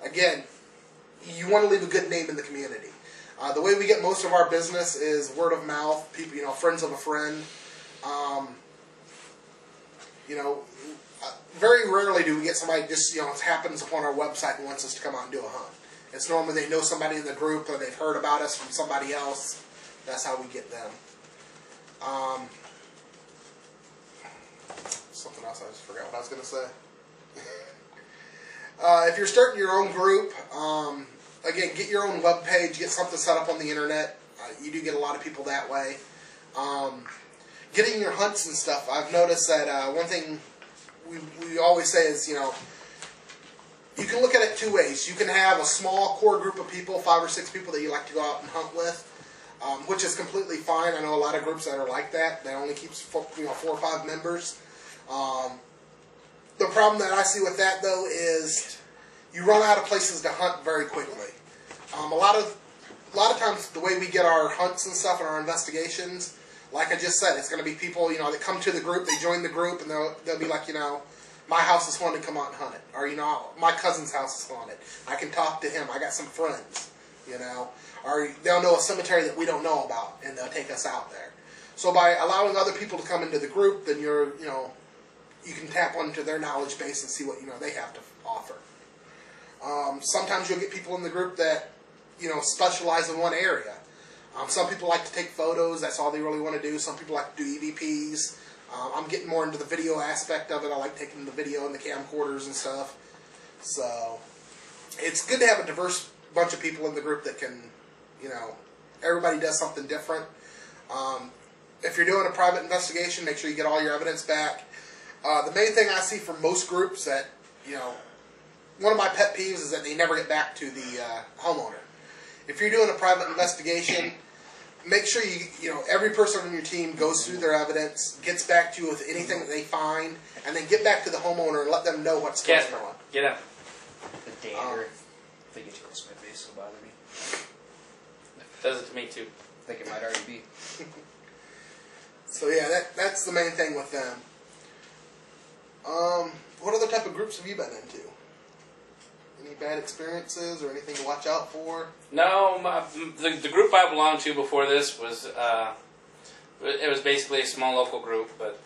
again, you want to leave a good name in the community. The way we get most of our business is word of mouth, people, friends of a friend. Very rarely do we get somebody just, it happens upon our website and wants us to come out and do a hunt. It's normally they know somebody in the group or they've heard about us from somebody else. That's how we get them. Something else, I just forgot what I was going to say. If you're starting your own group, again, get your own web page, get something set up on the internet. You do get a lot of people that way. Getting your hunts and stuff, I've noticed that one thing we always say is, you can look at it two ways. You can have a small core group of people, 5 or 6 people that you like to go out and hunt with, which is completely fine. I know a lot of groups that are like that. That only keeps 4 or 5 members. The problem that I see with that, though, is you run out of places to hunt very quickly. A lot of times, the way we get our hunts and stuff and our investigations, like I just said, it's going to be people, that come to the group, they join the group, and they'll be like, my house is haunted, come out and hunt it. Or, my cousin's house is haunted. I can talk to him. I got some friends, Or they'll know a cemetery that we don't know about, and they'll take us out there. So by allowing other people to come into the group, then you can tap onto their knowledge base and see what, they have to offer. Sometimes you'll get people in the group that, specialize in one area. Some people like to take photos. That's all they really want to do. Some people like to do EVPs. I'm getting more into the video aspect of it. I like taking the video and the camcorders and stuff. So it's good to have a diverse bunch of people in the group that can, everybody does something different. If you're doing a private investigation, make sure you get all your evidence back. The main thing I see from most groups that, one of my pet peeves is that they never get back to the homeowner. If you're doing a private investigation, make sure every person on your team goes through their evidence, gets back to you with anything that they find, and then get back to the homeowner and let them know what's going on. Get out. The dander. I think it's close to my face, will bother me. Does it to me too. I think it might already be. So yeah, that's the main thing with them. What other type of groups have you been into? Any bad experiences or anything to watch out for? No, the group I belonged to before this was it was basically a small local group, but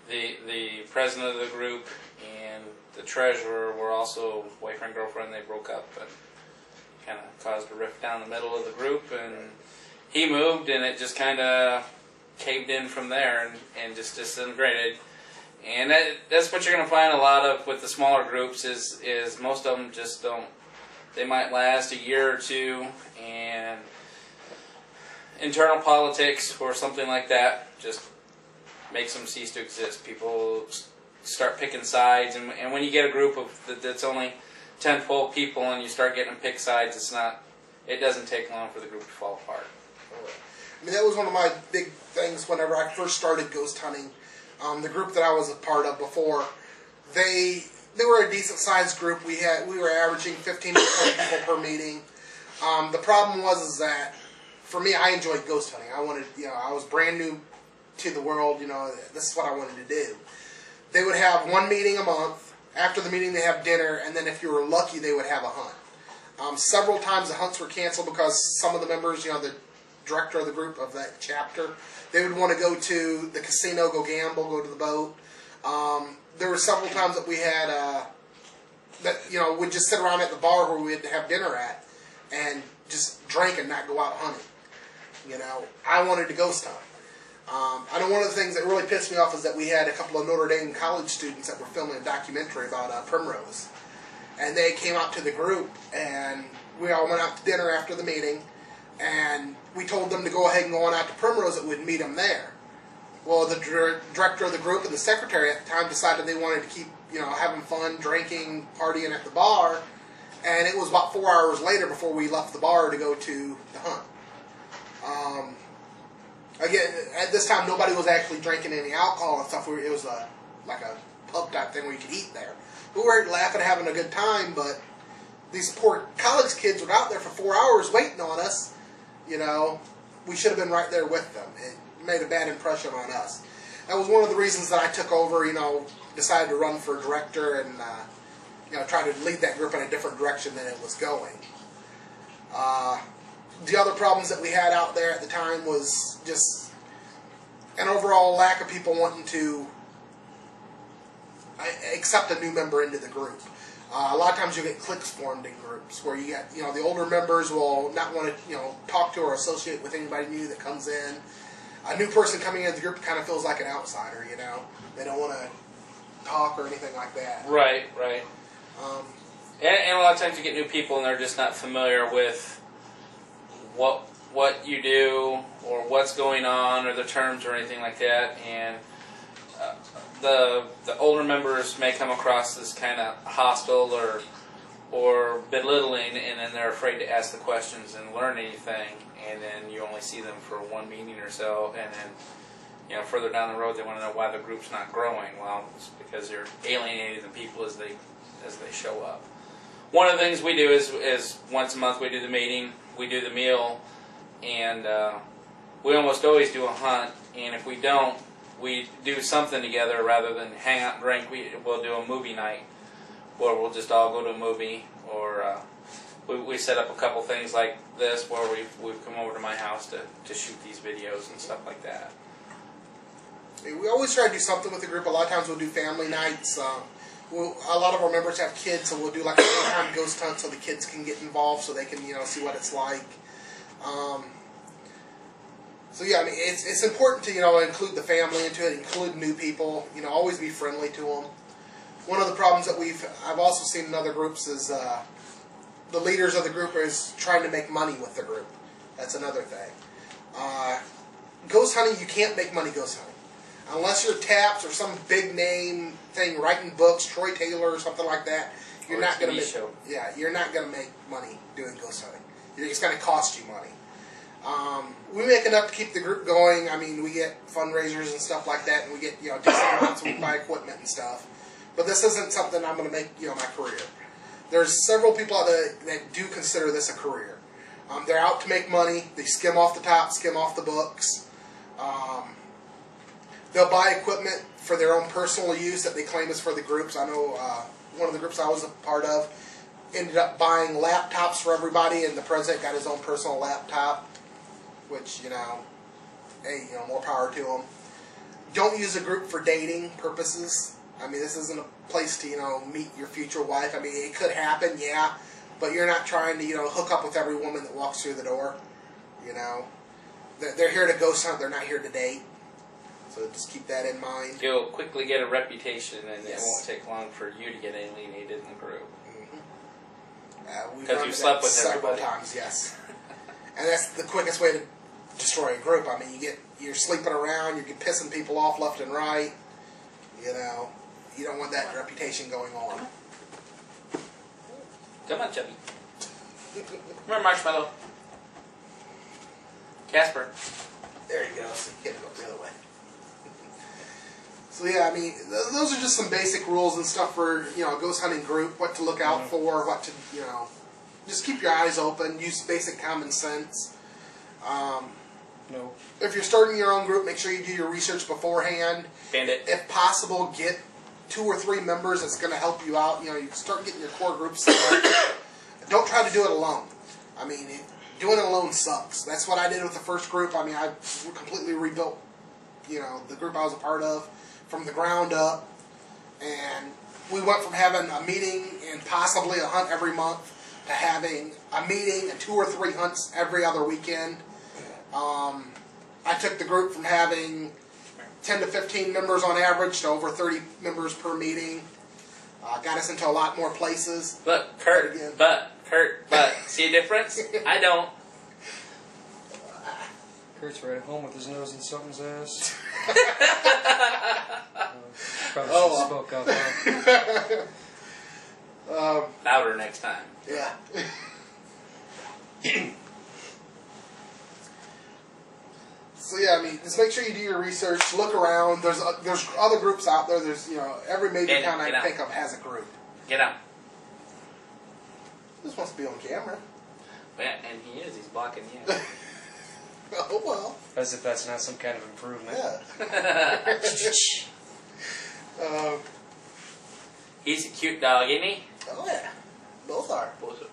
the president of the group and the treasurer were also boyfriend girlfriend. They broke up and kind of caused a rift down the middle of the group, and he moved, and it just kind of caved in from there and just disintegrated. And that's what you're going to find a lot of with the smaller groups is most of them just don't. They might last a year or two, and internal politics or something like that just makes them cease to exist. People start picking sides, and when you get a group that's only 10, 12 people, and you start getting them pick sides, it doesn't take long for the group to fall apart. I mean, that was one of my big things whenever I first started ghost hunting. The group that I was a part of before, they were a decent sized group. We were averaging 15 to 20 people per meeting. The problem was that for me, I enjoyed ghost hunting. I wanted, I was brand new to the world. This is what I wanted to do. They would have one meeting a month. After the meeting, they have dinner, and then if you were lucky, they would have a hunt. Several times the hunts were canceled because some of the members, the director of the group of that chapter, they would want to go to the casino, go gamble, go to the boat. There were several times that we had we'd just sit around at the bar where we'd have dinner at and just drink and not go out hunting. I wanted to ghost hunt. I know one of the things that really pissed me off is that we had a couple of Notre Dame college students that were filming a documentary about Primrose. And they came out to the group, and we all went out to dinner after the meeting, and we told them to go ahead and go on out to Primrose, that we'd meet them there. Well, the director of the group and the secretary at the time decided they wanted to keep, having fun, drinking, partying at the bar, and it was about 4 hours later before we left the bar to go to the hunt. Again, at this time, nobody was actually drinking any alcohol and stuff. It was like a pub type thing where you could eat there. We were laughing, having a good time, but these poor college kids were out there for 4 hours waiting on us. We should have been right there with them. It made a bad impression on us. That was one of the reasons that I took over, decided to run for director and, try to lead that group in a different direction than it was going. The other problems that we had out there at the time was just an overall lack of people wanting to accept a new member into the group. A lot of times you get cliques formed in groups where you get, the older members will not want to, talk to or associate with anybody new that comes in. A new person coming into the group kind of feels like an outsider, They don't want to talk or anything like that. Right. And a lot of times you get new people and they're just not familiar with what you do or what's going on or the terms or anything like that. And the older members may come across as kind of hostile or belittling, and then they're afraid to ask the questions and learn anything. And then you only see them for one meeting or so, and then further down the road they want to know why the group's not growing. Well, it's because you're alienating the people as they show up. One of the things we do is once a month we do the meeting, we do the meal, and we almost always do a hunt. And if we don't, we do something together rather than hang out and drink. We'll do a movie night where we'll just all go to a movie, or we set up a couple things like this where we've come over to my house to shoot these videos and stuff like that. We always try to do something with the group. A lot of times we'll do family nights. A lot of our members have kids, so we'll do like a full-time ghost hunt so the kids can get involved, so they can see what it's like. So yeah, I mean it's important to include the family into it, include new people. Always be friendly to them. One of the problems that I've also seen in other groups is the leaders of the group is trying to make money with the group. That's another thing. Ghost hunting, you can't make money ghost hunting. Unless you're Taps or some big name thing, writing books, Troy Taylor or something like that, you're not going to make. Show. Yeah, you're not going to make money doing ghost hunting. It's going to cost you money. We make enough to keep the group going. I mean, we get fundraisers and stuff like that, and we get decent amounts. We buy equipment and stuff. But this isn't something I'm going to make my career. There's several people out there that do consider this a career. They're out to make money. They skim off the top, skim off the books. They'll buy equipment for their own personal use that they claim is for the groups. I know one of the groups I was a part of ended up buying laptops for everybody, and the president got his own personal laptop, which, hey, more power to them. Don't use a group for dating purposes. I mean, this isn't a place to, meet your future wife. I mean, it could happen, yeah, but you're not trying to, hook up with every woman that walks through the door. They're here to ghost hunt. They're not here to date. So just keep that in mind. You'll quickly get a reputation, and Yes. it won't take long for you to get alienated in the group. Because you slept with several everybody. times, yes. And that's the quickest way to destroy a group. I mean, you're sleeping around, you're pissing people off left and right. You don't want that reputation going on. Come on, Chubby. Come here, Marshmallow. Casper. There you go. So you get to go the other way. So yeah, I mean, those are just some basic rules and stuff for a ghost hunting group. What to look out for, what to just keep your eyes open. Use basic common sense. No. If you're starting your own group, make sure you do your research beforehand. Bandit. If possible, get 2 or 3 members that's going to help you out. You start getting your core group set up. Don't try to do it alone. I mean, doing it alone sucks. That's what I did with the first group. I mean, I completely rebuilt, the group I was a part of from the ground up. And we went from having a meeting and possibly a hunt every month to having a meeting and 2 or 3 hunts every other weekend. I took the group from having 10 to 15 members on average to over 30 members per meeting. Got us into a lot more places. But Kurt, see a difference? I don't. Kurt's right at home with his nose in something's ass. Probably Oh, should well. spoke up. Louder next time. Yeah. So yeah, I mean, just make sure you do your research. Look around. There's other groups out there. There's every major Bandit, town I get can out. think of has a group. Get out. This wants to be on camera. Yeah, and he is. He's blocking you. Oh well. As if that's not some kind of improvement. Yeah. He's a cute dog, isn't he? Oh yeah, both are. Both are.